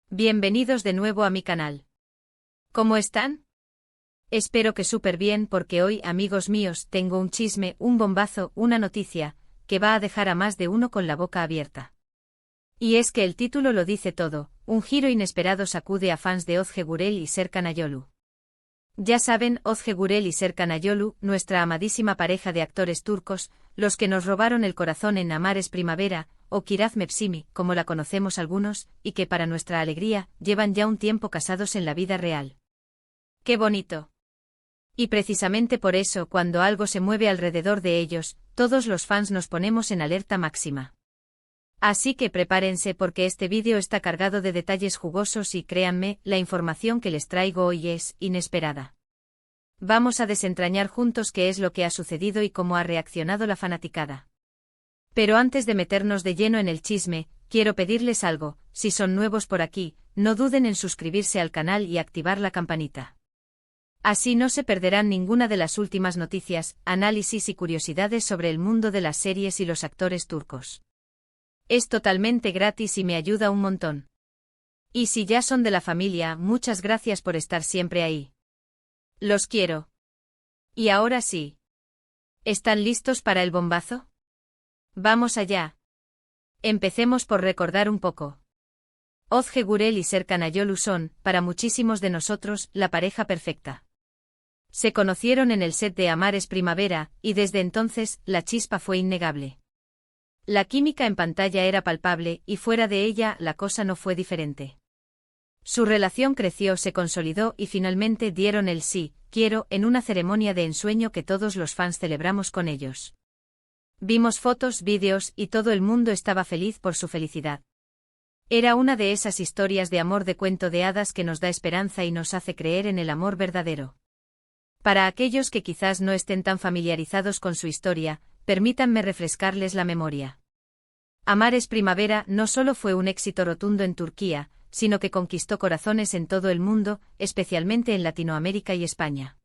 Bienvenidos de nuevo a mi canal. ¿Cómo están? Espero que súper bien porque hoy, amigos míos, tengo un chisme, un bombazo, una noticia, que va a dejar a más de uno con la boca abierta. Y es que el título lo dice todo, un giro inesperado sacude a fans de Özge Gürel y Serkan Ayolu. Ya saben, Özge Gürel y Serkan Ayolu, nuestra amadísima pareja de actores turcos, los que nos robaron el corazón en Amar es Primavera, o Kiraz Mevsimi, como la conocemos algunos, y que para nuestra alegría, llevan ya un tiempo casados en la vida real. ¡Qué bonito! Y precisamente por eso, cuando algo se mueve alrededor de ellos, todos los fans nos ponemos en alerta máxima. Así que prepárense porque este vídeo está cargado de detalles jugosos y créanme, la información que les traigo hoy es inesperada. Vamos a desentrañar juntos qué es lo que ha sucedido y cómo ha reaccionado la fanaticada. Pero antes de meternos de lleno en el chisme, quiero pedirles algo, si son nuevos por aquí, no duden en suscribirse al canal y activar la campanita. Así no se perderán ninguna de las últimas noticias, análisis y curiosidades sobre el mundo de las series y los actores turcos. Es totalmente gratis y me ayuda un montón. Y si ya son de la familia, muchas gracias por estar siempre ahí. Los quiero. Y ahora sí. ¿Están listos para el bombazo? Vamos allá. Empecemos por recordar un poco. Özge Gürel y Serkan Ayolu son, para muchísimos de nosotros, la pareja perfecta. Se conocieron en el set de Amar es Primavera, y desde entonces, la chispa fue innegable. La química en pantalla era palpable, y fuera de ella, la cosa no fue diferente. Su relación creció, se consolidó y finalmente dieron el sí, quiero, en una ceremonia de ensueño que todos los fans celebramos con ellos. Vimos fotos, vídeos, y todo el mundo estaba feliz por su felicidad. Era una de esas historias de amor de cuento de hadas que nos da esperanza y nos hace creer en el amor verdadero. Para aquellos que quizás no estén tan familiarizados con su historia, permítanme refrescarles la memoria. Amar es Primavera no solo fue un éxito rotundo en Turquía, sino que conquistó corazones en todo el mundo, especialmente en Latinoamérica y España.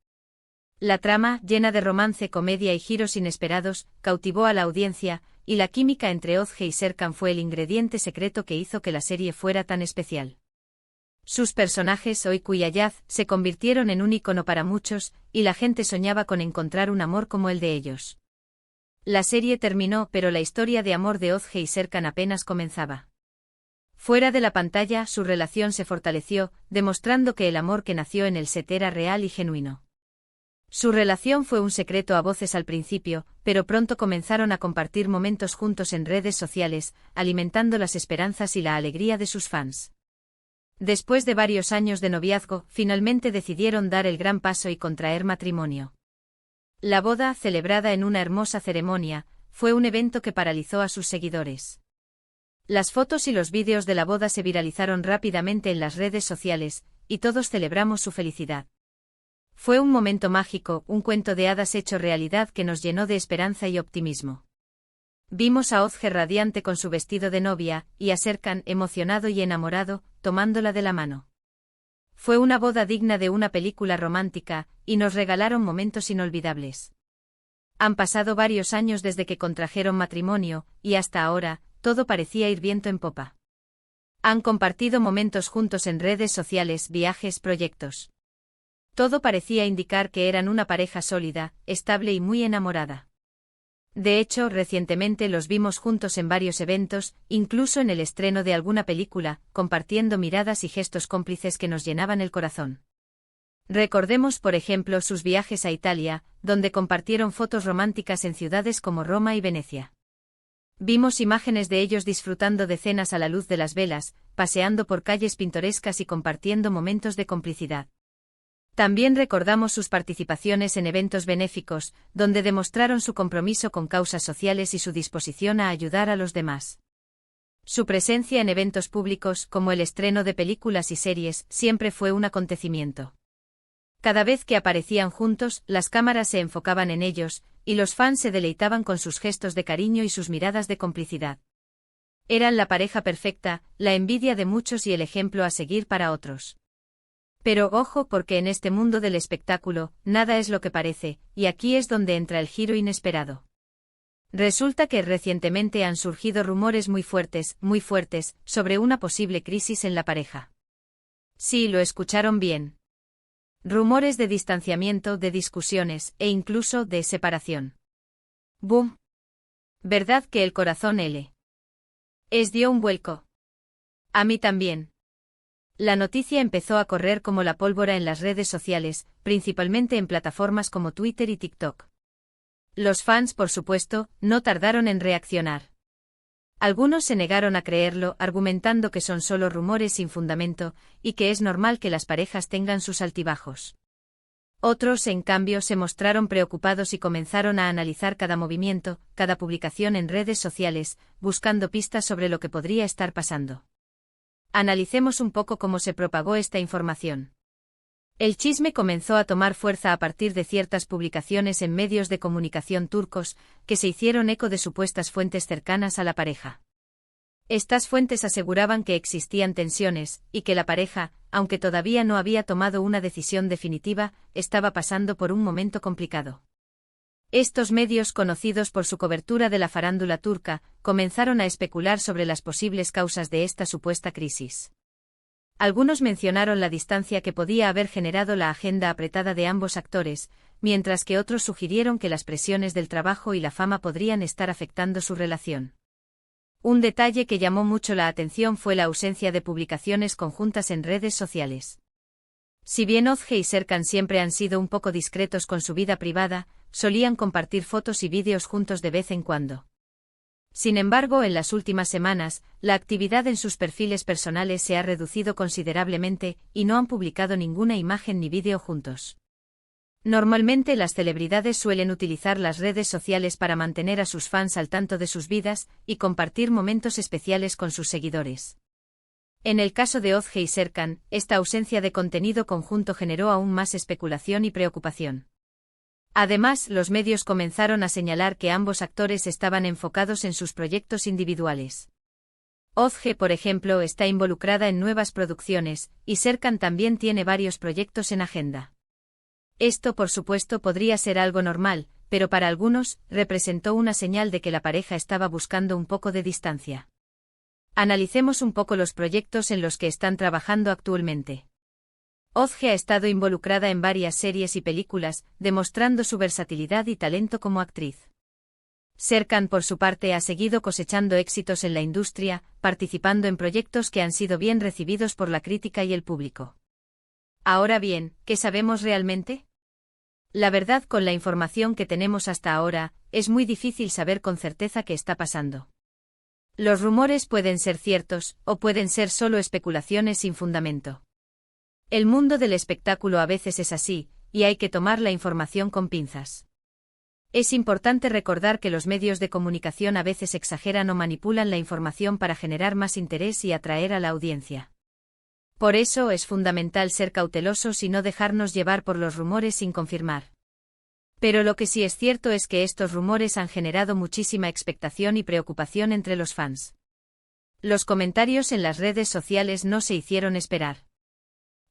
La trama, llena de romance, comedia y giros inesperados, cautivó a la audiencia, y la química entre Özge y Serkan fue el ingrediente secreto que hizo que la serie fuera tan especial. Sus personajes, Öykü y Ayaz, se convirtieron en un ícono para muchos, y la gente soñaba con encontrar un amor como el de ellos. La serie terminó, pero la historia de amor de Özge y Serkan apenas comenzaba. Fuera de la pantalla, su relación se fortaleció, demostrando que el amor que nació en el set era real y genuino. Su relación fue un secreto a voces al principio, pero pronto comenzaron a compartir momentos juntos en redes sociales, alimentando las esperanzas y la alegría de sus fans. Después de varios años de noviazgo, finalmente decidieron dar el gran paso y contraer matrimonio. La boda, celebrada en una hermosa ceremonia, fue un evento que paralizó a sus seguidores. Las fotos y los vídeos de la boda se viralizaron rápidamente en las redes sociales, y todos celebramos su felicidad. Fue un momento mágico, un cuento de hadas hecho realidad que nos llenó de esperanza y optimismo. Vimos a Özge radiante con su vestido de novia, y a Serkan emocionado y enamorado, tomándola de la mano. Fue una boda digna de una película romántica, y nos regalaron momentos inolvidables. Han pasado varios años desde que contrajeron matrimonio, y hasta ahora, todo parecía ir viento en popa. Han compartido momentos juntos en redes sociales, viajes, proyectos. Todo parecía indicar que eran una pareja sólida, estable y muy enamorada. De hecho, recientemente los vimos juntos en varios eventos, incluso en el estreno de alguna película, compartiendo miradas y gestos cómplices que nos llenaban el corazón. Recordemos, por ejemplo, sus viajes a Italia, donde compartieron fotos románticas en ciudades como Roma y Venecia. Vimos imágenes de ellos disfrutando de cenas a la luz de las velas, paseando por calles pintorescas y compartiendo momentos de complicidad. También recordamos sus participaciones en eventos benéficos, donde demostraron su compromiso con causas sociales y su disposición a ayudar a los demás. Su presencia en eventos públicos, como el estreno de películas y series, siempre fue un acontecimiento. Cada vez que aparecían juntos, las cámaras se enfocaban en ellos, y los fans se deleitaban con sus gestos de cariño y sus miradas de complicidad. Eran la pareja perfecta, la envidia de muchos y el ejemplo a seguir para otros. Pero ojo, porque en este mundo del espectáculo, nada es lo que parece, y aquí es donde entra el giro inesperado. Resulta que recientemente han surgido rumores muy fuertes, sobre una posible crisis en la pareja. Sí, lo escucharon bien. Rumores de distanciamiento, de discusiones, e incluso de separación. ¡Bum! ¿Verdad que el corazón dio un vuelco? A mí también. La noticia empezó a correr como la pólvora en las redes sociales, principalmente en plataformas como Twitter y TikTok. Los fans, por supuesto, no tardaron en reaccionar. Algunos se negaron a creerlo, argumentando que son solo rumores sin fundamento, y que es normal que las parejas tengan sus altibajos. Otros, en cambio, se mostraron preocupados y comenzaron a analizar cada movimiento, cada publicación en redes sociales, buscando pistas sobre lo que podría estar pasando. Analicemos un poco cómo se propagó esta información. El chisme comenzó a tomar fuerza a partir de ciertas publicaciones en medios de comunicación turcos, que se hicieron eco de supuestas fuentes cercanas a la pareja. Estas fuentes aseguraban que existían tensiones, y que la pareja, aunque todavía no había tomado una decisión definitiva, estaba pasando por un momento complicado. Estos medios, conocidos por su cobertura de la farándula turca, comenzaron a especular sobre las posibles causas de esta supuesta crisis. Algunos mencionaron la distancia que podía haber generado la agenda apretada de ambos actores, mientras que otros sugirieron que las presiones del trabajo y la fama podrían estar afectando su relación. Un detalle que llamó mucho la atención fue la ausencia de publicaciones conjuntas en redes sociales. Si bien Özge y Serkan siempre han sido un poco discretos con su vida privada, solían compartir fotos y vídeos juntos de vez en cuando. Sin embargo, en las últimas semanas, la actividad en sus perfiles personales se ha reducido considerablemente, y no han publicado ninguna imagen ni vídeo juntos. Normalmente las celebridades suelen utilizar las redes sociales para mantener a sus fans al tanto de sus vidas, y compartir momentos especiales con sus seguidores. En el caso de Özge y Serkan, esta ausencia de contenido conjunto generó aún más especulación y preocupación. Además, los medios comenzaron a señalar que ambos actores estaban enfocados en sus proyectos individuales. Özge, por ejemplo, está involucrada en nuevas producciones, y Serkan también tiene varios proyectos en agenda. Esto, por supuesto, podría ser algo normal, pero para algunos, representó una señal de que la pareja estaba buscando un poco de distancia. Analicemos un poco los proyectos en los que están trabajando actualmente. Özge ha estado involucrada en varias series y películas, demostrando su versatilidad y talento como actriz. Serkan, por su parte, ha seguido cosechando éxitos en la industria, participando en proyectos que han sido bien recibidos por la crítica y el público. Ahora bien, ¿qué sabemos realmente? La verdad, con la información que tenemos hasta ahora, es muy difícil saber con certeza qué está pasando. Los rumores pueden ser ciertos, o pueden ser solo especulaciones sin fundamento. El mundo del espectáculo a veces es así, y hay que tomar la información con pinzas. Es importante recordar que los medios de comunicación a veces exageran o manipulan la información para generar más interés y atraer a la audiencia. Por eso es fundamental ser cautelosos y no dejarnos llevar por los rumores sin confirmar. Pero lo que sí es cierto es que estos rumores han generado muchísima expectación y preocupación entre los fans. Los comentarios en las redes sociales no se hicieron esperar.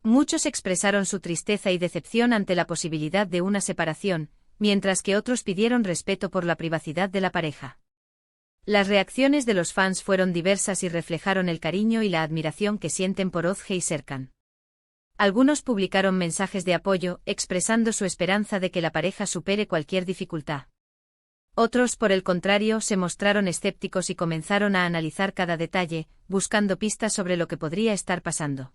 Muchos expresaron su tristeza y decepción ante la posibilidad de una separación, mientras que otros pidieron respeto por la privacidad de la pareja. Las reacciones de los fans fueron diversas y reflejaron el cariño y la admiración que sienten por Özge y Serkan. Algunos publicaron mensajes de apoyo, expresando su esperanza de que la pareja supere cualquier dificultad. Otros, por el contrario, se mostraron escépticos y comenzaron a analizar cada detalle, buscando pistas sobre lo que podría estar pasando.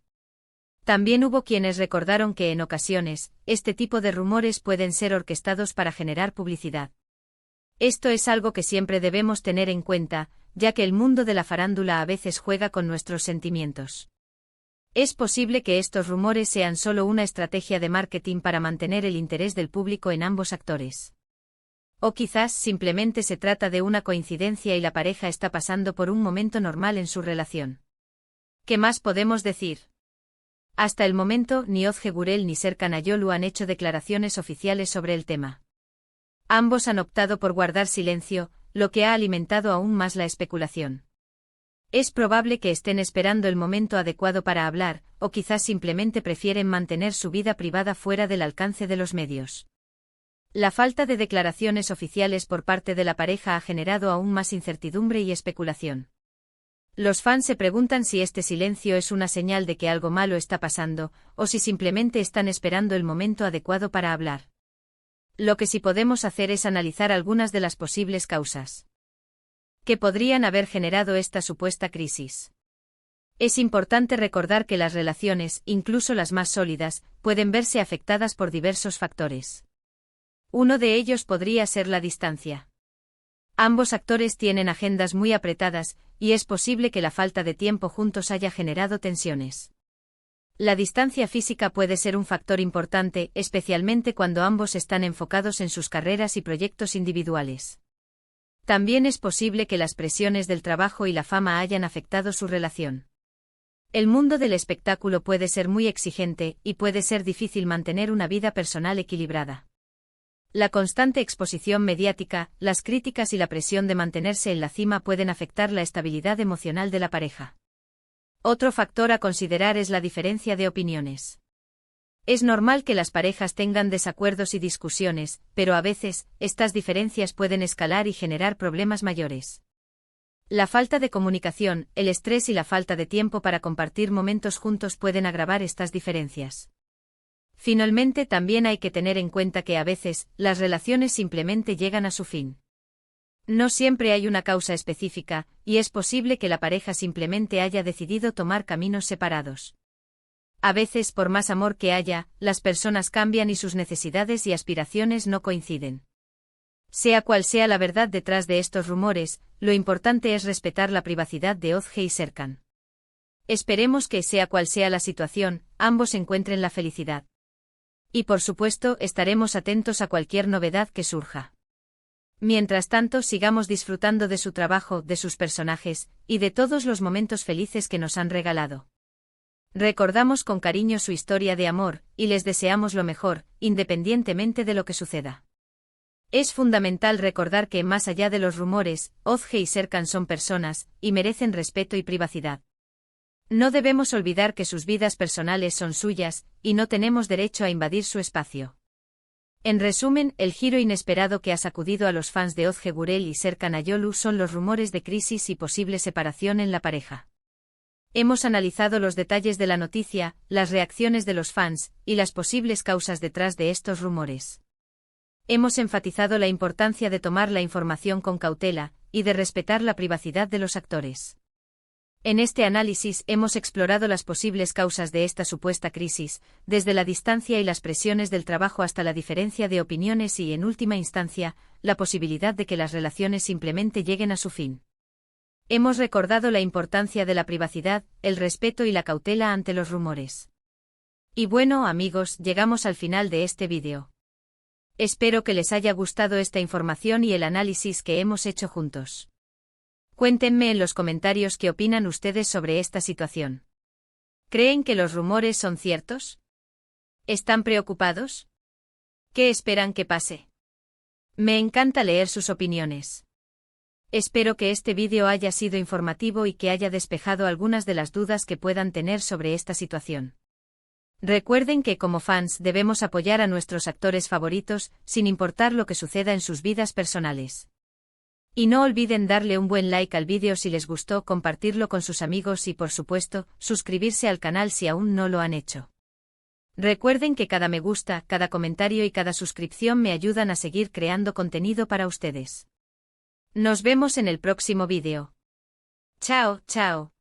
También hubo quienes recordaron que en ocasiones, este tipo de rumores pueden ser orquestados para generar publicidad. Esto es algo que siempre debemos tener en cuenta, ya que el mundo de la farándula a veces juega con nuestros sentimientos. Es posible que estos rumores sean solo una estrategia de marketing para mantener el interés del público en ambos actores. O quizás simplemente se trata de una coincidencia y la pareja está pasando por un momento normal en su relación. ¿Qué más podemos decir? Hasta el momento, ni Özge Gürel ni Serkan Ayolu han hecho declaraciones oficiales sobre el tema. Ambos han optado por guardar silencio, lo que ha alimentado aún más la especulación. Es probable que estén esperando el momento adecuado para hablar, o quizás simplemente prefieren mantener su vida privada fuera del alcance de los medios. La falta de declaraciones oficiales por parte de la pareja ha generado aún más incertidumbre y especulación. Los fans se preguntan si este silencio es una señal de que algo malo está pasando, o si simplemente están esperando el momento adecuado para hablar. Lo que sí podemos hacer es analizar algunas de las posibles causas que podrían haber generado esta supuesta crisis. Es importante recordar que las relaciones, incluso las más sólidas, pueden verse afectadas por diversos factores. Uno de ellos podría ser la distancia. Ambos actores tienen agendas muy apretadas, y es posible que la falta de tiempo juntos haya generado tensiones. La distancia física puede ser un factor importante, especialmente cuando ambos están enfocados en sus carreras y proyectos individuales. También es posible que las presiones del trabajo y la fama hayan afectado su relación. El mundo del espectáculo puede ser muy exigente, y puede ser difícil mantener una vida personal equilibrada. La constante exposición mediática, las críticas y la presión de mantenerse en la cima pueden afectar la estabilidad emocional de la pareja. Otro factor a considerar es la diferencia de opiniones. Es normal que las parejas tengan desacuerdos y discusiones, pero a veces, estas diferencias pueden escalar y generar problemas mayores. La falta de comunicación, el estrés y la falta de tiempo para compartir momentos juntos pueden agravar estas diferencias. Finalmente, también hay que tener en cuenta que a veces, las relaciones simplemente llegan a su fin. No siempre hay una causa específica, y es posible que la pareja simplemente haya decidido tomar caminos separados. A veces, por más amor que haya, las personas cambian y sus necesidades y aspiraciones no coinciden. Sea cual sea la verdad detrás de estos rumores, lo importante es respetar la privacidad de Özge y Serkan. Esperemos que, sea cual sea la situación, ambos encuentren la felicidad. Y por supuesto, estaremos atentos a cualquier novedad que surja. Mientras tanto, sigamos disfrutando de su trabajo, de sus personajes, y de todos los momentos felices que nos han regalado. Recordamos con cariño su historia de amor, y les deseamos lo mejor, independientemente de lo que suceda. Es fundamental recordar que, más allá de los rumores, Özge y Serkan son personas, y merecen respeto y privacidad. No debemos olvidar que sus vidas personales son suyas, y no tenemos derecho a invadir su espacio. En resumen, el giro inesperado que ha sacudido a los fans de Özge Gürel y Serkan Ayolu son los rumores de crisis y posible separación en la pareja. Hemos analizado los detalles de la noticia, las reacciones de los fans, y las posibles causas detrás de estos rumores. Hemos enfatizado la importancia de tomar la información con cautela, y de respetar la privacidad de los actores. En este análisis hemos explorado las posibles causas de esta supuesta crisis, desde la distancia y las presiones del trabajo hasta la diferencia de opiniones y, en última instancia, la posibilidad de que las relaciones simplemente lleguen a su fin. Hemos recordado la importancia de la privacidad, el respeto y la cautela ante los rumores. Y bueno, amigos, llegamos al final de este vídeo. Espero que les haya gustado esta información y el análisis que hemos hecho juntos. Cuéntenme en los comentarios qué opinan ustedes sobre esta situación. ¿Creen que los rumores son ciertos? ¿Están preocupados? ¿Qué esperan que pase? Me encanta leer sus opiniones. Espero que este vídeo haya sido informativo y que haya despejado algunas de las dudas que puedan tener sobre esta situación. Recuerden que, como fans, debemos apoyar a nuestros actores favoritos, sin importar lo que suceda en sus vidas personales. Y no olviden darle un buen like al vídeo si les gustó, compartirlo con sus amigos y, por supuesto, suscribirse al canal si aún no lo han hecho. Recuerden que cada me gusta, cada comentario y cada suscripción me ayudan a seguir creando contenido para ustedes. Nos vemos en el próximo vídeo. Chao, chao.